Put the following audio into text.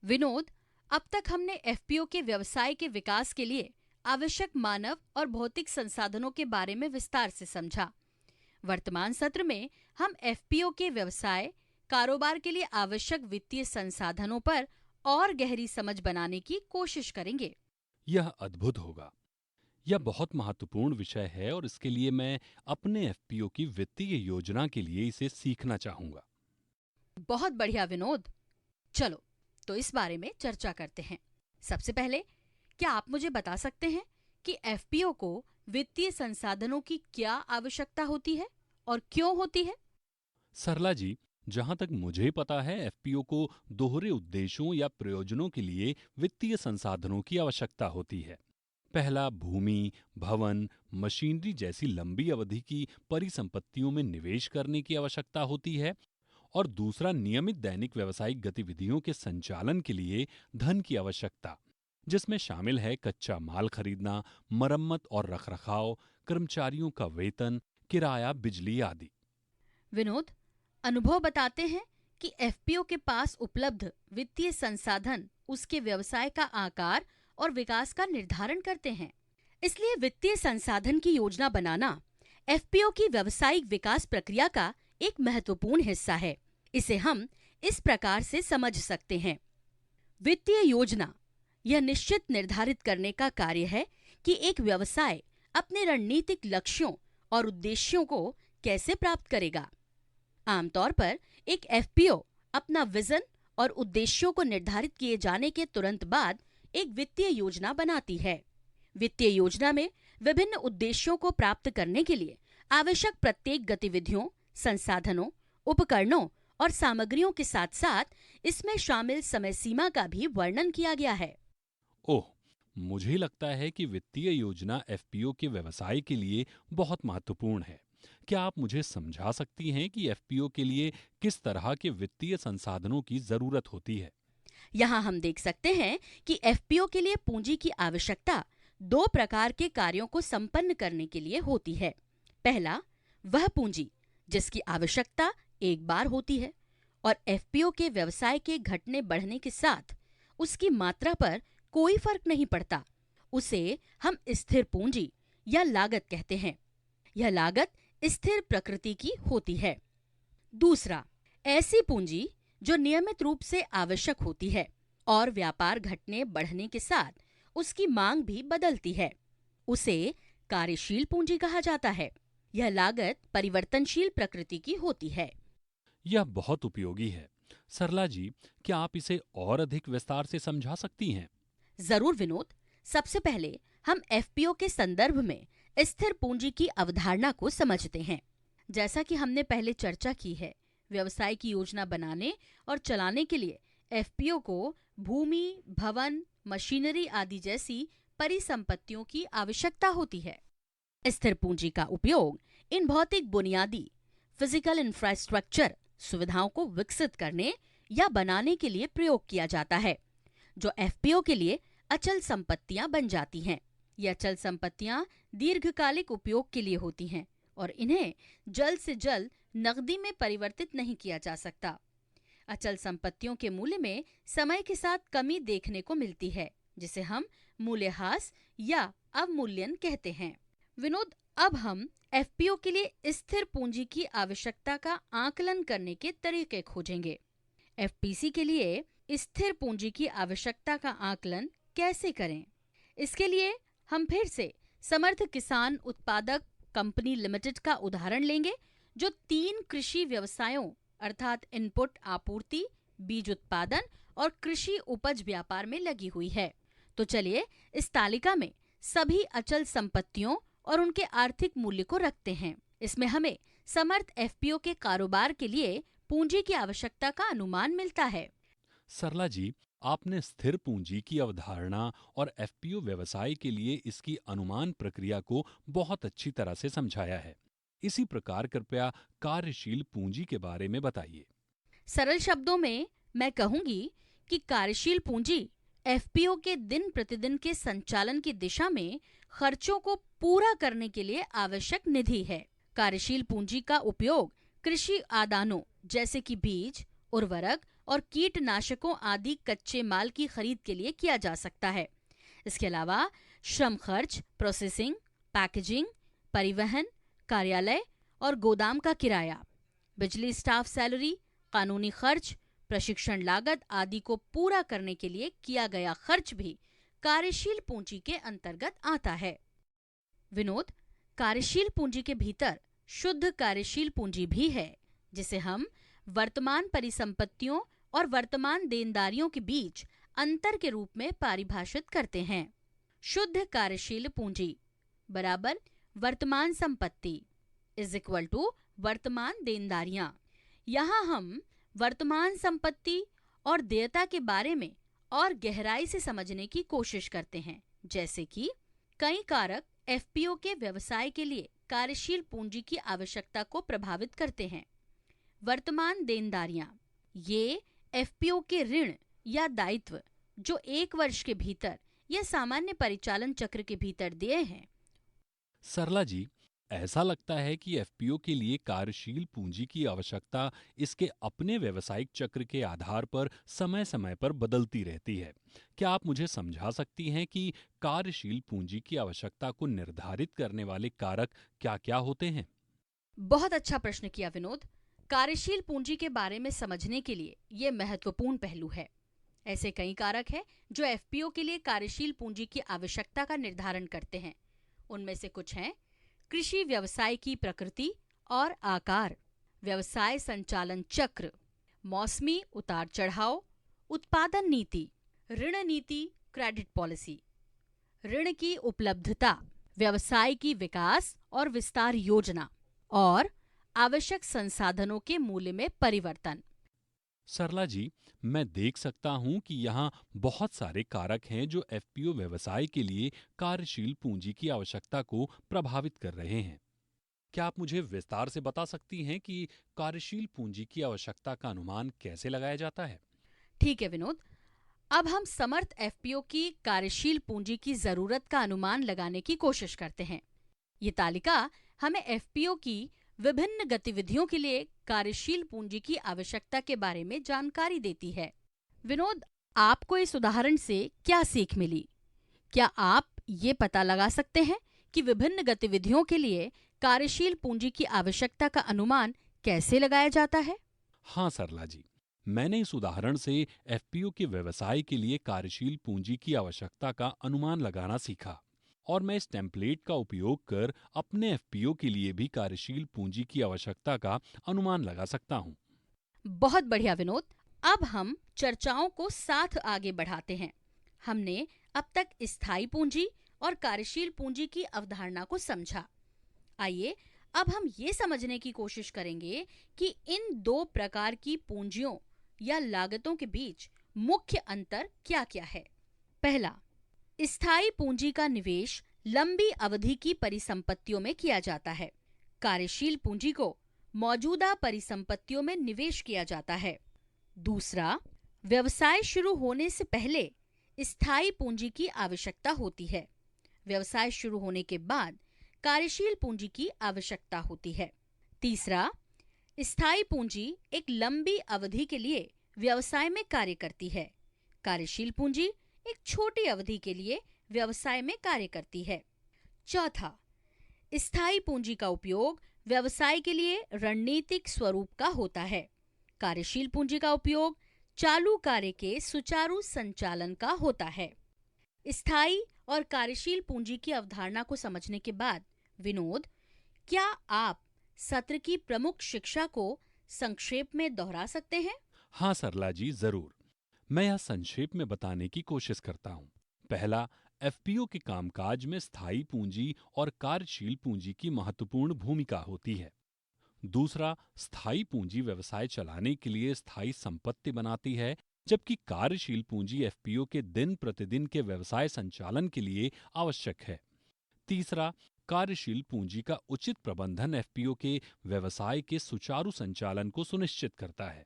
विनोद, अब तक हमने एफपीओ के व्यवसाय के विकास के लिए आवश्यक मानव और भौतिक संसाधनों के बारे में विस्तार से समझा। वर्तमान सत्र में हम एफपीओ के व्यवसाय कारोबार के लिए आवश्यक वित्तीय संसाधनों पर और गहरी समझ बनाने की कोशिश करेंगे। यह अद्भुत होगा। यह बहुत महत्वपूर्ण विषय है और इसके लिए मैं अपने एफपीओ की वित्तीय योजना के लिए इसे सीखना चाहूंगा। बहुत बढ़िया विनोद, चलो तो इस बारे में चर्चा करते हैं। सबसे पहले, क्या आप मुझे बता सकते हैं कि एफपीओ को वित्तीय संसाधनों की क्या आवश्यकता होती है और क्यों होती है? सरला जी, जहां तक मुझे पता है, एफपीओ को दोहरे उद्देश्यों या प्रयोजनों के लिए वित्तीय संसाधनों की आवश्यकता होती है। पहला, भूमि, भवन, मशीनरी जैसी लंबी अवधि की परिसंपत्तियों में निवेश करने की आवश्यकता होती है और दूसरा, नियमित दैनिक व्यावसायिक गतिविधियों के संचालन के लिए धन की आवश्यकता, जिसमें शामिल है कच्चा माल खरीदना, मरम्मत और रखरखाव, कर्मचारियों का वेतन, किराया, बिजली आदि। विनोद, अनुभव बताते हैं कि एफपीओ के पास उपलब्ध वित्तीय संसाधन उसके व्यवसाय का आकार और विकास का निर्धारण करते हैं। इसलिए वित्तीय संसाधन की योजना बनाना एफपीओ की व्यावसायिक विकास प्रक्रिया का एक महत्वपूर्ण हिस्सा है। इसे हम इस प्रकार से समझ सकते हैं। वित्तीय योजना यह निश्चित निर्धारित करने का कार्य है कि एक व्यवसाय अपने रणनीतिक लक्ष्यों और उद्देश्यों को कैसे प्राप्त करेगा। आमतौर पर एक एफपीओ अपना विजन और उद्देश्यों को निर्धारित किए जाने के तुरंत बाद एक वित्तीय योजना बनाती है। वित्तीय योजना में विभिन्न उद्देश्यों को प्राप्त करने के लिए आवश्यक प्रत्येक गतिविधियों, संसाधनों, उपकरणों और सामग्रियों के साथ साथ इसमें शामिल समय सीमा का भी वर्णन किया गया है। ओह, मुझे लगता है कि वित्तीय योजना एफपीओ के व्यवसाय के लिए बहुत महत्वपूर्ण है। क्या आप मुझे समझा सकती हैं कि एफपीओ के लिए किस तरह के वित्तीय संसाधनों की जरूरत होती है? यहाँ हम देख सकते हैं कि एफपीओ के लिए पूंजी की आवश्यकता दो प्रकार के कार्यों को संपन्न करने के लिए होती है। पहला, वह पूंजी जिसकी आवश्यकता एक बार होती है और एफपीओ के व्यवसाय के घटने बढ़ने के साथ उसकी मात्रा पर कोई फर्क नहीं पड़ता। उसे हम स्थिर पूंजी या लागत कहते हैं। यह लागत स्थिर प्रकृति की होती है। दूसरा, ऐसी पूंजी जो नियमित रूप से आवश्यक होती है और व्यापार घटने बढ़ने के साथ उसकी मांग भी बदलती है। उसे कार्यशील पूंजी कहा जाता है। यह लागत परिवर्तनशील प्रकृति की होती है। यह बहुत उपयोगी है। सरला जी, क्या आप इसे और अधिक विस्तार से समझा सकती हैं? जरूर विनोद, सबसे पहले हम एफपीओ के संदर्भ में स्थिर पूंजी की अवधारणा को समझते हैं। जैसा कि हमने पहले चर्चा की है, व्यवसाय की योजना बनाने और चलाने के लिए एफपीओ को भूमि, भवन, मशीनरी आदि जैसी परिसंपत्तियों की आवश्यकता होती है। स्थिर पूंजी का उपयोग इन भौतिक बुनियादी फिजिकल इंफ्रास्ट्रक्चर सुविधाओं को विकसित करने या बनाने के लिए प्रयोग किया जाता है, जो एफपीओ के लिए अचल संपत्तियां बन जाती हैं। ये अचल संपत्तियां दीर्घकालिक उपयोग के लिए होती हैं और इन्हें जल्द से जल्द नकदी में परिवर्तित नहीं किया जा सकता। अचल संपत्तियों के मूल्य में समय के साथ कमी देखने को मिलती है, जिसे हम मूल्यह्रास या अवमूल्यन कहते हैं। विनोद, अब हम एफपीओ के लिए स्थिर पूंजी की आवश्यकता का आकलन करने के तरीके खोजेंगे। एफपीसी के लिए स्थिर पूंजी की आवश्यकता का आकलन कैसे करें? इसके लिए हम फिर से समर्थ किसान उत्पादक कंपनी लिमिटेड का उदाहरण लेंगे, जो 3 कृषि व्यवसायों अर्थात इनपुट आपूर्ति, बीज उत्पादन और कृषि उपज व्यापार में लगी हुई है। तो चलिए इस तालिका में सभी अचल संपत्तियों और उनके आर्थिक मूल्य को रखते हैं। इसमें हमें समर्थ एफपीओ के कारोबार के लिए पूंजी की आवश्यकता का अनुमान मिलता है। सरला जी, आपने स्थिर पूंजी की अवधारणा और एफपीओ व्यवसाय के लिए इसकी अनुमान प्रक्रिया को बहुत अच्छी तरह से समझाया है। इसी प्रकार कृपया कार्यशील पूंजी के बारे में बताइए। सरल शब्दों में मैं कहूंगी कि कार्यशील पूंजी एफपीओ के दिन प्रतिदिन के संचालन की दिशा में खर्चों को पूरा करने के लिए आवश्यक निधि है। कार्यशील पूंजी का उपयोग कृषि आदानों जैसे कि बीज, उर्वरक और कीटनाशकों आदि कच्चे माल की खरीद के लिए किया जा सकता है। इसके अलावा श्रम खर्च, प्रोसेसिंग, पैकेजिंग, परिवहन, कार्यालय और गोदाम का किराया, बिजली स्टाफ सैलरी, कानूनी खर्च, प्रशिक्षण लागत आदि को पूरा करने के लिए किया गया खर्च भी कार्यशील पूंजी के अंतर्गत आता है। विनोद, कार्यशील पूंजी के भीतर शुद्ध कार्यशील पूंजी भी है, जिसे हम वर्तमान परिसंपत्तियों और वर्तमान देनदारियों के बीच अंतर के रूप में परिभाषित करते हैं। शुद्ध कार्यशील पूंजी बराबर वर्तमान संपत्ति इज इक्वल टू वर्तमान देनदारियां। यहाँ हम वर्तमान संपत्ति और देयता के बारे में और गहराई से समझने की कोशिश करते हैं, जैसे कि कई कारक एफपीओ के व्यवसाय के लिए कार्यशील पूंजी की आवश्यकता को प्रभावित करते हैं। वर्तमान देनदारियां, ये एफपीओ के ऋण या दायित्व जो 1 वर्ष के भीतर या सामान्य परिचालन चक्र के भीतर दिए हैं। सरला जी, ऐसा लगता है कि एफपीओ के लिए कार्यशील पूंजी की आवश्यकता इसके अपने व्यावसायिक चक्र के आधार पर समय समय पर बदलती रहती है। क्या आप मुझे समझा सकती हैं कि कार्यशील पूंजी की आवश्यकता को निर्धारित करने वाले कारक क्या-क्या होते हैं? बहुत अच्छा प्रश्न किया विनोद। कार्यशील पूंजी के बारे में समझने के लिए ये महत्वपूर्ण पहलू है। ऐसे कई कारक हैं जो एफपीओ के लिए कार्यशील पूंजी की आवश्यकता का निर्धारण करते हैं। उनमें से कुछ हैं कृषि व्यवसाय की प्रकृति और आकार, व्यवसाय संचालन चक्र, मौसमी उतार चढ़ाव, उत्पादन नीति, ऋण नीति, क्रेडिट पॉलिसी, ऋण की उपलब्धता, व्यवसाय की विकास और विस्तार योजना और आवश्यक संसाधनों के मूल्य में परिवर्तन। सरला जी, मैं देख सकता हूं कि यहाँ बहुत सारे कारक हैं जो एफपीओ व्यवसाय के लिए कार्यशील पूंजी की आवश्यकता को प्रभावित कर रहे हैं। क्या आप मुझे विस्तार से बता सकती हैं कि कार्यशील पूंजी की आवश्यकता का अनुमान कैसे लगाया जाता है? ठीक है विनोद, अब हम समर्थ एफपीओ की कार्यशील पूंजी की जरूरत का अनुमान लगाने की कोशिश करते हैं। ये तालिका हमें एफपीओ की विभिन्न गतिविधियों के लिए कार्यशील पूंजी की आवश्यकता के बारे में जानकारी देती है। विनोद, आपको इस उदाहरण से क्या सीख मिली? क्या आप ये पता लगा सकते हैं कि विभिन्न गतिविधियों के लिए कार्यशील पूंजी की आवश्यकता का अनुमान कैसे लगाया जाता है? हाँ सरला जी, मैंने इस उदाहरण से एफपीओ के व्यवसाय के लिए कार्यशील पूंजी की आवश्यकता का अनुमान लगाना सीखा और मैं इस टेम्पलेट का उपयोग कर अपने एफपीओ के लिए भी कार्यशील पूंजी की आवश्यकता का अनुमान लगा सकता हूँ। बहुत बढ़िया विनोद, अब हम चर्चाओं को साथ आगे बढ़ाते हैं। हमने अब तक स्थायी पूंजी और कार्यशील पूंजी की अवधारणा को समझा। आइए अब हम ये समझने की कोशिश करेंगे कि इन 2 प्रकार की पूंजियों या लागतों के बीच मुख्य अंतर क्या-क्या है। पहला, स्थायी पूंजी का निवेश लंबी अवधि की परिसंपत्तियों में किया जाता है। कार्यशील पूंजी को मौजूदा परिसंपत्तियों में निवेश किया जाता है। दूसरा, व्यवसाय शुरू होने से पहले स्थायी पूंजी की आवश्यकता होती है। व्यवसाय शुरू होने के बाद कार्यशील पूंजी की आवश्यकता होती है। तीसरा, स्थायी पूंजी एक लंबी अवधि के लिए व्यवसाय में कार्य करती है। कार्यशील पूंजी एक छोटी अवधि के लिए व्यवसाय में कार्य करती है। चौथा, स्थायी पूंजी का उपयोग व्यवसाय के लिए रणनीतिक स्वरूप का होता है। कार्यशील पूंजी का उपयोग चालू कार्य के सुचारू संचालन का होता है। स्थायी और कार्यशील पूंजी की अवधारणा को समझने के बाद विनोद, क्या आप सत्र की प्रमुख शिक्षा को संक्षेप में दोहरा सकते हैं? हाँ सरला जी, जरूर। मैं यह संक्षेप में बताने की कोशिश करता हूँ। पहला, एफपीओ के कामकाज में स्थायी पूंजी और कार्यशील पूंजी की महत्वपूर्ण भूमिका होती है। दूसरा, स्थायी पूंजी व्यवसाय चलाने के लिए स्थायी संपत्ति बनाती है, जबकि कार्यशील पूंजी एफपीओ के दिन प्रतिदिन के व्यवसाय संचालन के लिए आवश्यक है। तीसरा, कार्यशील पूंजी का उचित प्रबंधन एफपीओ के व्यवसाय के सुचारू संचालन को सुनिश्चित करता है।